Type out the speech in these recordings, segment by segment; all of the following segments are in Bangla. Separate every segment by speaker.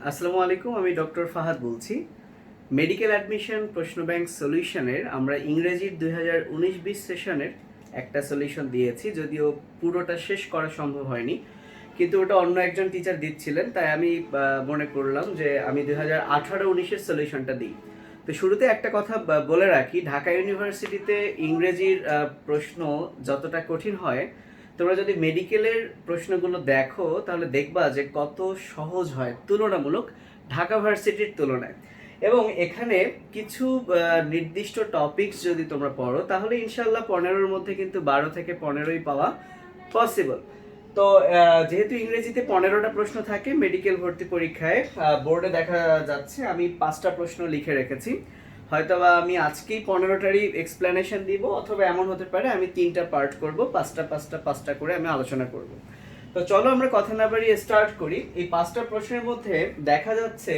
Speaker 1: আসসালামু আলাইকুম, আমি ডক্টর ফাহাদ বলছি। মেডিকেল অ্যাডমিশন প্রশ্ন ব্যাংক সলিউশনের আমরা ইংরেজির 2019-20 সেশনের একটা সলিউশন দিয়েছি, যদিও পুরোটা শেষ করা সম্ভব হয়নি, কিন্তু ওটা অন্য একজন টিচার দিচ্ছিলেন, তাই আমি মনে করলাম যে আমি 2018-19-এর সলিউশনটা দিই। তো শুরুতে একটা কথা বলে রাখি, ঢাকা ইউনিভার্সিটিতে ইংরেজির প্রশ্ন যতটা কঠিন হয়, তোমরা যদি মেডিকেলের প্রশ্নগুলো দেখো তাহলে দেখবা যে কত সহজ হয় তুলনামূলক ঢাকা ভার্সিটির তুলনায়। এবং এখানে কিছু নির্দিষ্ট টপিকস যদি তোমরা পড়ো তাহলে ইনশাল্লাহ 15-র মধ্যে কিন্তু 12 থেকে 15ই পাওয়া পসিবল। তো যেহেতু ইংরেজিতে 15টা প্রশ্ন থাকে মেডিকেল ভর্তি পরীক্ষায়, বোর্ডে দেখা যাচ্ছে আমি 5টা প্রশ্ন লিখে রেখেছি। হয়তোবা আমি আজকেই 15টারই এক্সপ্লেনেশন দিব, অথবা এমন হতে পারে আমি 3টা পার্ট করব, 5টা করে আমি আলোচনা করব। তো চলো আমরা কথা না বাড়িয়ে স্টার্ট করি। এই 5টা প্রশ্নের মধ্যে দেখা যাচ্ছে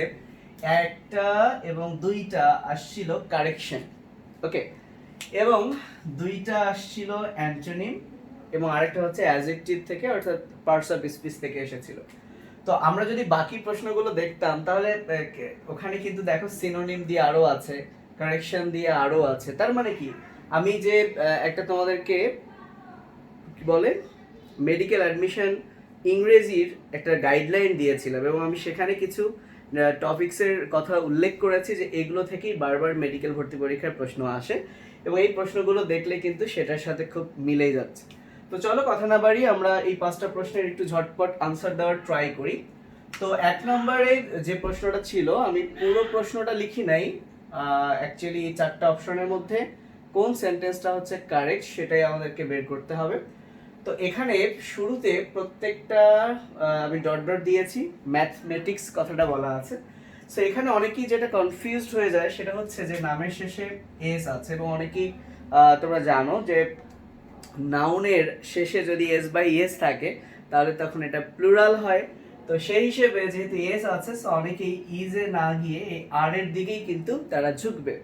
Speaker 1: একটা এবং দুইটা আসছিল কারেকশন, ওকে, এবং দুইটা আসছিল অ্যান্টোনিম, এবং আরেকটা হচ্ছে অ্যাডজেক্টিভ থেকে, অর্থাৎ পার্টস অফ স্পিচ থেকে এসেছিল। তো আমরা যদি বাকি প্রশ্নগুলো দেখতাম তাহলে ওখানে কিন্তু দেখো সিনোনিম দিয়ে আরো আছে, কারেকশন দিয়ে আরো আছে। তার মানে কি, আমি যে একটা তোমাদেরকে কি বলে মেডিকেল অ্যাডমিশন ইংরেজির একটা গাইডলাইন দিয়েছিলাম, এবং আমি সেখানে কিছু টপিকসের কথা উল্লেখ করেছি যে এগুলো থেকেই বারবার মেডিকেল ভর্তি পরীক্ষার প্রশ্ন আসে, এবং এই প্রশ্নগুলো দেখলে কিন্তু সেটার সাথে খুব মিলেই যাচ্ছে। তো চলো কথা না বাড়িয়ে আমরা এই 5টা প্রশ্নের একটু ঝটপট আনসার দেওয়ার ট্রাই করি। তো 1 নম্বরে যে প্রশ্নটা ছিল, আমি পুরো প্রশ্নটা লিখি নাই, অ্যাকচুয়ালি 4টা অপশনের মধ্যে কোন সেন্টেন্সটা হচ্ছে কারেক্ট সেটাই আমাদেরকে বের করতে হবে। তো এখানে শুরুতে প্রত্যেকটা আমি ডট ডট দিয়েছি, ম্যাথমেটিক্স কথাটা বলা আছে। সো এখানে অনেকেই যেটা কনফিউজড হয়ে যায় সেটা হচ্ছে যে নামের শেষে এস আছে, এবং অনেকেই তোমরা জানো যে নাউনের শেষে যদি এস বাই এস থাকে তাহলে তখন এটা প্লুরাল হয়। তো সেই হিসেবে যেহেতু এস আছে, সো অনেকেই ইজে না গিয়ে এই আর এর দিকেই কিন্তু তারা ঝুঁকবে।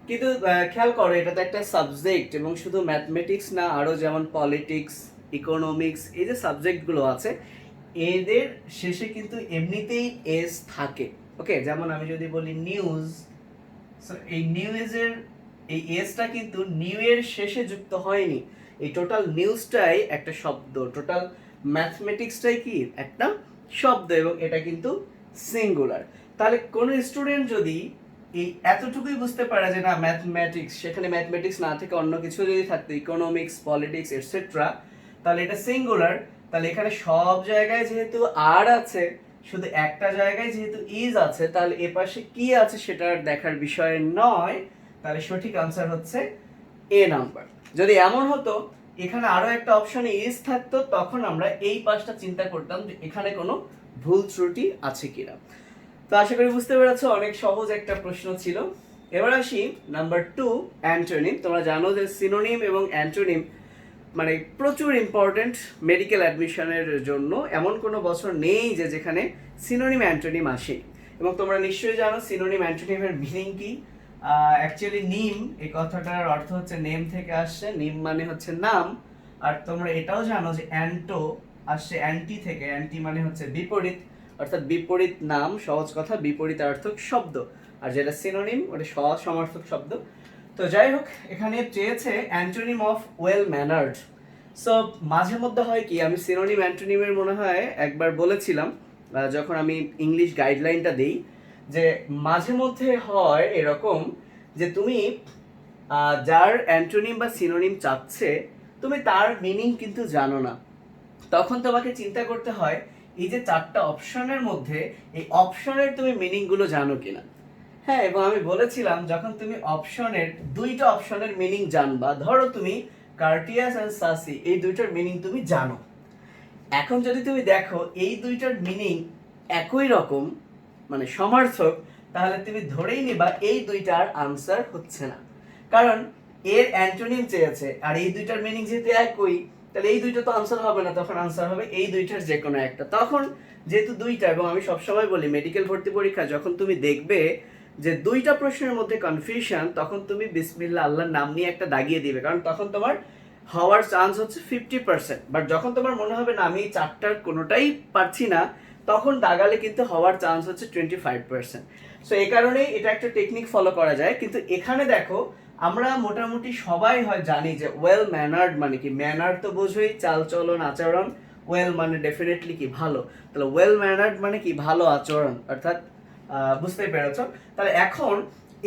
Speaker 1: কিন্তু খেয়াল করো, এটা তো একটা সাবজেক্ট, এবং শুধু ম্যাথমেটিক্স না, আরও যেমন পলিটিক্স, ইকোনমিক্স, এই যে সাবজেক্টগুলো আছে এদের শেষে কিন্তু এমনিতেই এস থাকে। ওকে, যেমন আমি যদি বলি নিউজ, সো এই নিউজের এই এসটা কিন্তু নিউ এর শেষে যুক্ত হয়নি। এই টোটাল নিউজটাই একটা শব্দ, টোটাল ম্যাথমেটিক্সটাই কি একটা শব্দ, এবং এটা কিন্তু সিঙ্গুলার। তাহলে কোনো স্টুডেন্ট যদি এই এতটুকুই বুঝতে পারে যে না ম্যাথমেটিক্স, সেখানে ম্যাথমেটিক্স না থেকে অন্য কিছু যদি থাকতো, ইকোনমিক্স, পলিটিক্স এটসেট্রা, তাহলে এটা সিঙ্গুলার। তাহলে এখানে সব জায়গায় যেহেতু আর আছে, শুধু একটা জায়গায় যেহেতু ইজ আছে, তাহলে এ পাশে কি আছে সেটা দেখার বিষয় নয়। তাহলে সঠিক আনসার হচ্ছে এ নাম্বার। যদি এমন হতো এখানে আরো একটা অপশনে ইজ থাকতো, তখন আমরা এই পাশটা চিন্তা করতাম যে এখানে কোনো ভুল ত্রুটি আছে কিনা। তো আশা করি বুঝতে পেরেছো, অনেক সহজ একটা প্রশ্ন ছিল। এবার আসি নাম্বার 2, অ্যান্টোনিম। তোমরা জানো যে সিনোনিম এবং অ্যান্টোনিম মানে প্রচুর ইম্পর্টেন্ট মেডিকেল অ্যাডমিশনের জন্য। এমন কোনো বছর নেই যে যেখানে সিনোনিম অ্যান্টোনিম আসে। এবং তোমরা নিশ্চয়ই জানো সিনোনিম অ্যান্টোনিমের মিনিং কি। অ্যাকচুয়ালি নিম এই কথাটার অর্থ হচ্ছে নেম থেকে আসছে, নিম মানে হচ্ছে নাম। আর তোমরা এটাও জানো যে অ্যান্টো আসছে অ্যান্টি থেকে, অ্যান্টি মানে হচ্ছে বিপরীত, অর্থাৎ বিপরীত নাম, সহজ কথা বিপরীতার্থক শব্দ। আর যেটা সিনোনিম ওটা সহজ সমার্থক শব্দ। তো যাই হোক, এখানে চেয়েছে অ্যান্টোনিম অফ ওয়েল ম্যানার্ড। সো মাঝে মধ্যে হয় কি, আমি সিনোনিম অ্যান্টোনিমের মনে হয় একবার বলেছিলাম যখন আমি ইংলিশ গাইডলাইনটা দিই, যে মাঝে মধ্যে হয় এরকম যে তুমি যার অ্যান্টোনিম বা সিনোনিম চাচ্ছে তুমি তার মিনিং কিন্তু জানো না। তখন তোমাকে চিন্তা করতে হয় এই যে 4টা অপশনের মধ্যে এই অপশনের তুমি মিনিংগুলো জানো কিনা। হ্যাঁ, এবং আমি বলেছিলাম যখন তুমি অপশনের 2টা অপশনের মিনিং জানবা, ধরো তুমি কার্টিয়াস এন্ড সাসি এই দুইটার মিনিং তুমি জানো, এখন যদি তুমি দেখো এই দুইটার মিনিং একই রকম মানে সমার্থক, তাহলে তুমি ধরেই নিবা এই দুইটার আনসার হচ্ছে না, কারণ এর অ্যান্টোনিম চেয়েছে আর এই দুইটার মিনিং যেহেতু একই, তাহলে এই দুইটা তো আনসার হবে না, তখন আনসার হবে এই দুইটার যে কোনো একটা। তখন যেহেতু দুইটা, এবং আমি সবসময় বলি মেডিকেল ভর্তি পরীক্ষা যখন তুমি দেখবে যে 2টা প্রশ্নের মধ্যে কনফিউশন, তখন তুমি বিসমিল্লাহ আল্লাহর নাম নিয়ে একটা দাগিয়ে দিবে, কারণ তখন তোমার হওয়ার চান্স হচ্ছে 50%। বাট যখন তোমার মনে হবে না আমি এই 4টার কোনোটাই পারছি না, তখন দাগালে কিন্তু হওয়ার চান্স হচ্ছে 25%। সো এই কারণেই এটা একটা টেকনিক ফলো করা যায়। কিন্তু এখানে দেখো আমরা মোটামুটি সবাই হয় জানি যে ওয়েল ম্যানার্ড মানে কি, ম্যানার তো বোঝোই চালচলন আচরণ, ওয়েল মানে ডেফিনেটলি কি ভালো, তাহলে ওয়েল ম্যানার্ড মানে কি ভালো আচরণ, অর্থাৎ বুঝতেই পেরেছ। তাহলে এখন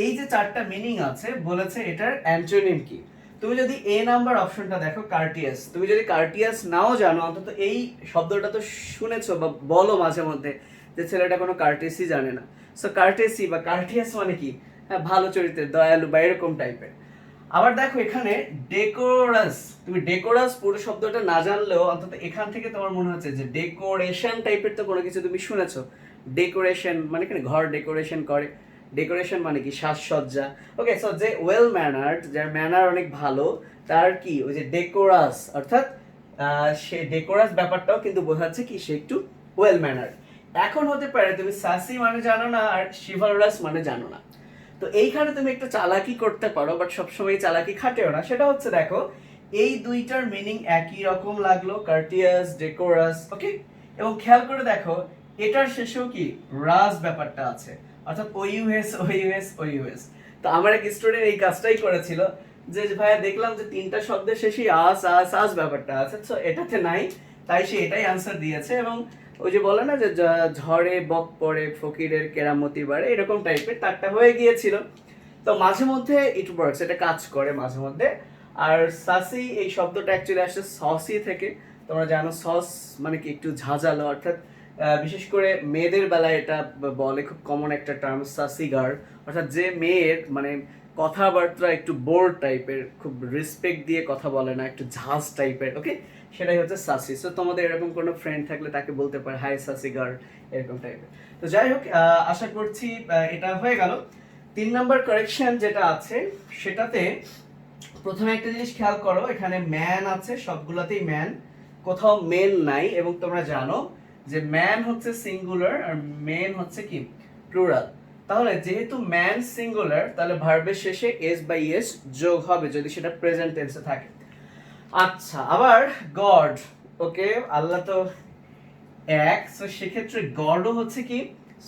Speaker 1: এই যে চারটা মিনিং আছে বলেছে এটার অ্যান্টোনিম কি। তুমি যদি এ নাম্বার অপশনটা দেখো কার্টিয়াস, তুমি যদি কার্টিয়াস নাও জানো অন্তত এই শব্দটা তো শুনেছো বা বলো মাঝে মধ্যে যে ছেলেটা কোনো কার্টিয়াসই জানে না। সো কার্টেসি বা কার্টিয়াস মানে কি, হ্যাঁ ভালো চরিত্রের, দয়ালু বা এরকম টাইপের। আবার দেখো এখানে ডেকোরাস, তুমি ডেকোরাস পুরো শব্দটা না জানলেও অন্তত এখান থেকে তোমার মনে হচ্ছে যে ডেকোরেশন টাইপের তো কোনো কিছু তুমি শুনেছো। ডেকোরেশন মানে কি ঘর ডেকোরেশন করে, ডেকোরেশন মানে কি সাজসজ্জা। ওকে, সো যে ওয়েল ম্যানার্ড, যার ম্যানার অনেক ভালো, তার কি ওই যে ডেকোরাস, অর্থাৎ সে ডেকোরাস ব্যাপারটাও কিন্তু বোঝাচ্ছে কি সে একটু ওয়েল ম্যানার্ড। এখন হতে পারে তুমি সাসি মানে জানো না আর শিভালরাস মানে জানো না। তো এইখানে তুমি একটা চালাকি করতে পারো, বাট সবসময় চালাকি খাটেও না। সেটা হচ্ছে দেখো এই দুইটার মিনিং একই রকম লাগলো, কার্টিয়াস ডেকোরাস, ওকে। এবং খেয়াল করে দেখো এটার শেষেও কি রাস ব্যাপারটা আছে, অর্থাৎ ওইউএস ওইউএস ওইউএস। তো আমার এক স্টুডেন্ট এই কাজটাই করেছিল যে ভাইয়া দেখলাম যে তিনটা শব্দের শেষে আস আস আস ব্যাপারটা আছে, তো এটাতে নাই, তাই সে এটাই আনসার দিয়েছে। এবং ওই যে বলে না যে ঝড়ে বক পড়ে ফকিরের কেরামতি বাড়ে, এরকম টাইপের তারটা হয়ে গিয়েছিল। তো মাঝে মধ্যে ইট ওয়ার্কস, এটা কাজ করে মাঝে মধ্যে। আর সাসি এই শব্দটা অ্যাকচুয়ালি আসছে সসি থেকে। তোমরা জানো সস মানে কি একটু ঝাঁঝালো, অর্থাৎ বিশেষ করে মেয়েদের বেলায় এটা বলে, খুব কমন একটা টার্ম সাসি গার্ল, অর্থাৎ যে মেয়ের মানে কথাবার্তা একটু বোল্ড টাইপের, খুব রেসপেক্ট দিয়ে কথা বলে না, একটু ঝাঁজ টাইপের, ওকে, সেটাই হচ্ছে সাসি। সো তোমাদের এরকম কোনো ফ্রেন্ড থাকলে তাকে বলতে পারে হাই সাসি গার্ল, এরকম টাইপের। তো যাই হোক, আশা করছি এটা হয়ে গেল। 3 নাম্বার কারেকশন যেটা আছে সেটাতে প্রথমে একটা জিনিস খেয়াল করো, এখানে ম্যান আছে, সবগুলোতেই ম্যান, কোথাও মেন নাই। এবং তোমরা জানো যে ম্যান হচ্ছে সিঙ্গুলার আর মেন হচ্ছে কি প্লুরাল। তাহলে যেহেতু ম্যান সিঙ্গুলার, তাহলে ভার্বের শেষে এস বা ইএস যোগ হবে যদি সেটা প্রেজেন্ট টেন্সে থাকে। আচ্ছা, আবার গড, ওকে, আল্লাহ তো এক, সো সেক্ষেত্রে গডও হচ্ছে কি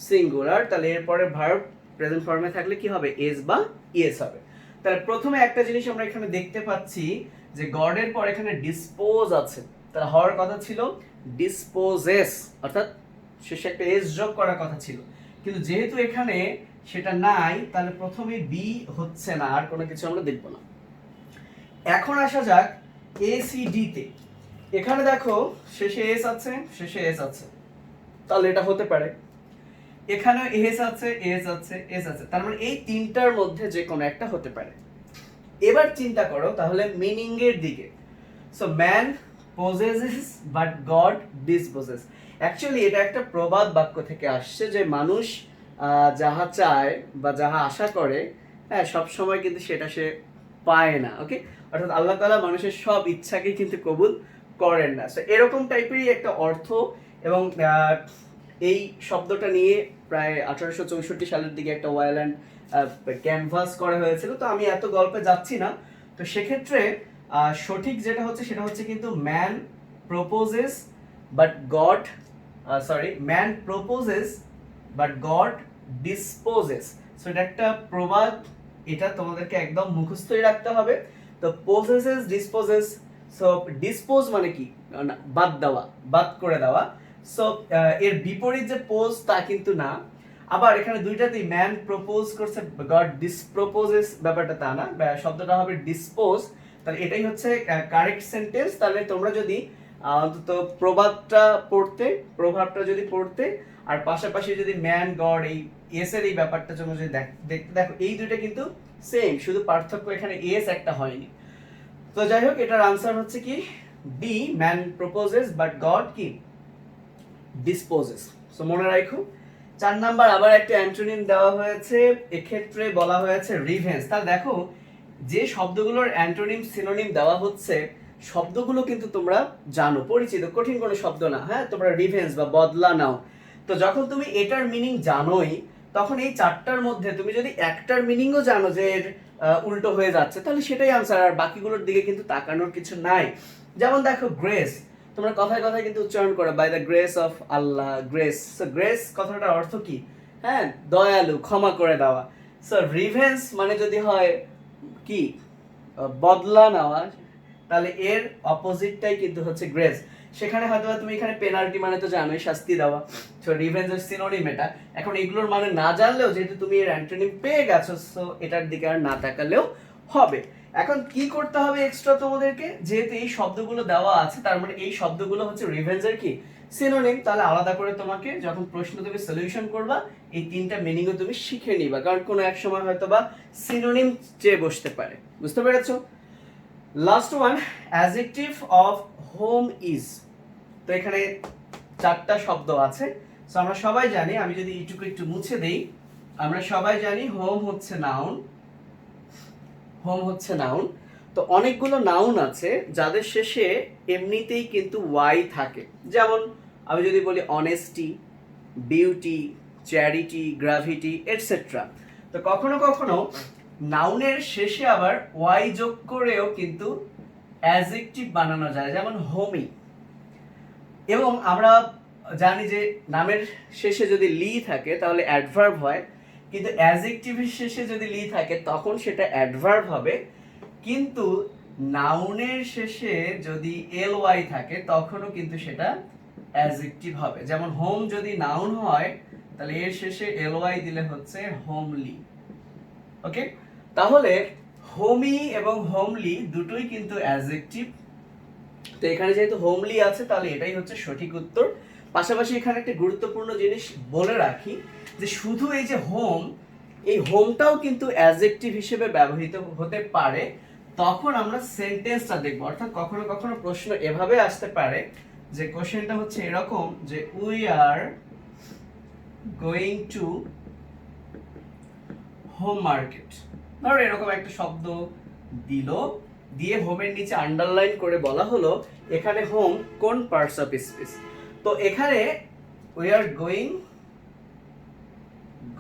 Speaker 1: সিঙ্গুলার, তাহলে এরপরে ভার্ব প্রেজেন্ট ফর্মে থাকলে কি হবে এস বা ইএস হবে। তাহলে প্রথমে একটা জিনিস আমরা এখানে দেখতে পাচ্ছি যে গডের পর এখানে ডিসপোজ আছে, তাহলে হওয়ার কথা ছিল ডিসপোজেস, অর্থাৎ শেষে একটা এস যোগ করার কথা ছিল, কিন্তু যেহেতু এখানে সেটা নাই তাহলে প্রথমে বি হচ্ছে না, আর কোনো কিছু আমরা দেখব না। এখন আসা যাক এসিডি তে। এখানে দেখো শেষে এস আছে, শেষে এস আছে, তাহলে এটা হতে পারে। এখানে এস আছে, এস আছে, এস আছে, তার মানে এই তিনটার মধ্যে যে কোনো একটা হতে পারে। এবার চিন্তা করো তাহলে মিনিং এর দিকে। So man possesses but god disposes। Actually এটা একটা প্রবাদ বাক্য থেকে আসছে যে মানুষ যাহা চায় বা যাহা আশা করে, হ্যাঁ সব সময় কিন্তু সেটা সে পায় না, ওকে। অর্থাৎ আল্লাহ তাআলা মানুষের সব ইচ্ছাকে কিন্তু কবুল করেন না। সো এরকম টাইপেরই একটা অর্থ। এবং এই শব্দটা নিয়ে প্রায় 1864 সালের দিকে একটা ওয়াইল্যান্ড ক্যানভাস করা হয়েছিল। তো আমি এত গল্পে যাচ্ছি না। তো সেক্ষেত্রে সঠিক যেটা হচ্ছে সেটা হচ্ছে কিন্তু man proposes but god, man proposes but god disposes. So এটা একটা প্রবাদ, এটা তোমাদেরকে একদম মুখস্থই রাখতে হবে। তো পোজেসেস ডিসপোজেস, সো ডিসপোজ মানে কি বাদ দেওয়া, বাদ করে দেওয়া। সো এর বিপরীত যে পোজ তা কিন্তু না। আবার এখানে দুইটাতেই ম্যান প্রপোজ করছে, গড ডিসপ্রপোজেস, ব্যাপারটা তা না, শব্দটা হবে ডিসপোজ। তাহলে এটাই হচ্ছে কারেক্ট সেন্টেন্স। তাহলে তোমরা যদি অন্তত প্রবাদটা পড়তে, প্রভাবটা যদি পড়তে, আর পাশাপাশি যদি ম্যান গড এই এস এর এই ব্যাপারটা তোমরা যদি দেখতে দেখো, এই দুইটা কিন্তু সেম, শুধু পার্থক্য এখানে এস একটা হয়নি। তো যাই হোক, এটার আনসার হচ্ছে কি D, man proposes but god কি ডিসপোজেস। সো মনে রাখো। 4 নাম্বার আবার একটা অ্যান্টোনিম দেওয়া হয়েছে, এক্ষেত্রে বলা হয়েছে রিভেঞ্জ। তাহলে দেখো যে শব্দগুলোর অ্যান্টোনিম সিনোনিম দেওয়া হচ্ছে শব্দগুলো কিন্তু তোমরা জানো, পরিচিত, কঠিন কোনো শব্দ না। হ্যাঁ, তোমরা রিভেঞ্জ বা বদলা নাও। তো যখন তুমি এটার মিনিং জানোই, তখন এই চারটার মধ্যে তুমি যদি একটার মিনিংও জানো যে এর উল্টো হয়ে যাচ্ছে, তাহলে সেটাই আনসার, আর বাকিগুলোর দিকে কিন্তু তাকানোর কিছু নাই। যেমন দেখো গ্রেস, তোমরা কথায় কথায় কিন্তু উচ্চারণ করো by the grace of Allah, grace. So grace কথাটার অর্থ কি? হ্যাঁ, দয়ালু, ক্ষমা করে দেওয়া। সো রিভেঞ্জ মানে যদি হয় কি বদলা নেওয়া, তাহলে এর অপোজিটটাই কিন্তু হচ্ছে গ্রেস। সেখানে হয়তো তুমি এখানে পেনাল্টি মানে তো জানোই, শাস্তি দেওয়া। সো রিভেঞ্জের সিনোনিম এটা। এখন এগুলোর মানে না জানলেও যেহেতু তুমি এর অ্যান্টোনিম পেয়ে গেছো, সো এটার দিকে আর না তাকালেও হবে। এখন কি করতে হবে এক্সট্রা তোমাদেরকে, যেহেতু এই শব্দগুলো দেওয়া আছে তার মানে এই শব্দগুলো হচ্ছে রিভেঞ্জের কি সিনোনিম, তাহলে আলাদা করে তোমাকে যখন প্রশ্ন তুমি সলিউশন করবা এই তিনটা মিনিংও তুমি শিখে নিবা, কারণ কোনো এক সময় হয়তো বা সিনোনিম চেয়ে বসতে পারে। বুঝতে পেরেছো? Last one, adjective of home is. তো এখানে চারটা শব্দ আছে। সো আমরা সবাই জানি, আমি যদি এইটুকু একটু মুছে দেই, আমরা সবাই জানি হোম হচ্ছে নাউন, হোম হচ্ছে নাউন। তো অনেকগুলো নাউন আছে যাদের শেষে এমনিতেই কিন্তু ওয়াই থাকে, যেমন আমি যদি বলি honesty, beauty, charity, gravity etcetera. তো কখনো কখনো নাউনের শেষে আবার ওয়াই যোগ করেও কিন্তু অ্যাডজেক্টিভ বানানো যায়, যেমন হোমি। এবং আমরা জানি যে নামের শেষে যদি লি থাকে তাহলে অ্যাডভার্ব হয়, কিন্তু অ্যাডজেক্টিভের শেষে যদি লি থাকে তখন সেটা অ্যাডভার্ব হবে, কিন্তু নাউনের শেষে যদি এল ওয়াই থাকে তখনও কিন্তু সেটা অ্যাডজেক্টিভ হবে। যেমন হোম যদি নাউন হয় তাহলে এর শেষে এল ওয়াই দিলে হচ্ছে হোমলি। ওকে, তাহলে হোমি এবং হোমলি দুটোই কিন্তু অ্যাডজেক্টিভ। তো এখানে যেহেতু হোমলি আছে তাহলে এটাই হচ্ছে সঠিক উত্তর। পাশাপাশি এখানে একটা গুরুত্বপূর্ণ জিনিস বলে রাখি, যে শুধু এই যে হোম, এই হোমটাও কিন্তু অ্যাডজেক্টিভ হিসেবে ব্যবহৃত হতে পারে, তখন আমরা সেন্টেন্সটা দেখব। অর্থাৎ কখনো কখনো প্রশ্ন এভাবে আসতে পারে যে কোশ্চেনটা হচ্ছে এরকম যে we are going to home market. ধরো এরকম একটা শব্দ দিল, দিয়ে হোমের নিচে আন্ডারলাইন করে বলা হলো এখানে হোম কোন পার্টস অফ স্পিচ। তো এখানে we are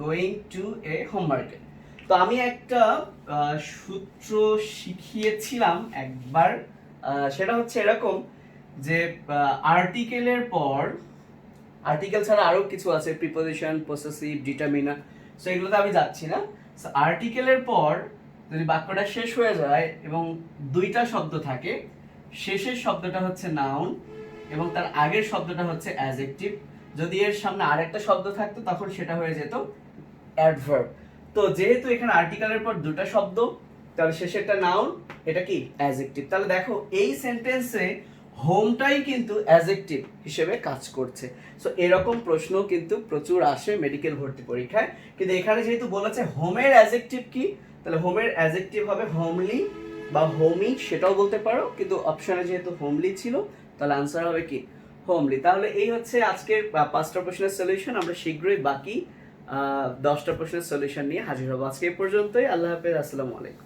Speaker 1: going to A home market. তো আমি একটা সূত্র শিখিয়েছিলাম একবার, সেটা হচ্ছে এরকম যে আর্টিকেলের পর, আর্টিকেল ছাড়া আরো কিছু আছে, প্রিপোজিশন, পসেসিভ, ডিটারমিনার, সো এগুলোতে আমি যাচ্ছি না। সো আর্টিকেলের পর যদি বাক্যটা শেষ হয়ে যায় এবং দুইটা শব্দ থাকে, শেষের শব্দটা হচ্ছে নাউন এবং তার আগের শব্দটা হচ্ছে অ্যাডজেক্টিভ, যদি এর সামনে আরেকটা শব্দ থাকতো তখন সেটা হয়ে যেত অ্যাডভার্ব। তো যেহেতু এখানে আর্টিকেলের পর দুটো শব্দ, তাহলে শেষেরটা নাউন, এটা কি অ্যাডজেক্টিভ। তাহলে দেখো এই সেন্টেন্সে হোমটাই কিন্তু অ্যাডজেক্টিভ হিসেবে কাজ করছে। সো এরকম প্রশ্ন কিন্তু প্রচুর আসে মেডিকেল ভর্তি পরীক্ষায়, কিন্তু এখানে যেহেতু বলেছে হোমের অ্যাডজেক্টিভ কি, তাহলে হোমের অ্যাডজেক্টিভ হবে হোমলি বা হোমি, সেটাও বলতে পারো, কিন্তু অপশনে যেহেতু হোমলি ছিল তাহলে আনসার হবে কি হোমলি। তাহলে এই হচ্ছে আজকের 5টা প্রশ্নের সলিউশন। আমরা শীঘ্রই বাকি 10টা প্রশ্নের সলিউশন নিয়ে হাজির হবো। আজকে এই পর্যন্তই। আল্লাহ হাফেজ, আসসালামু আলাইকুম।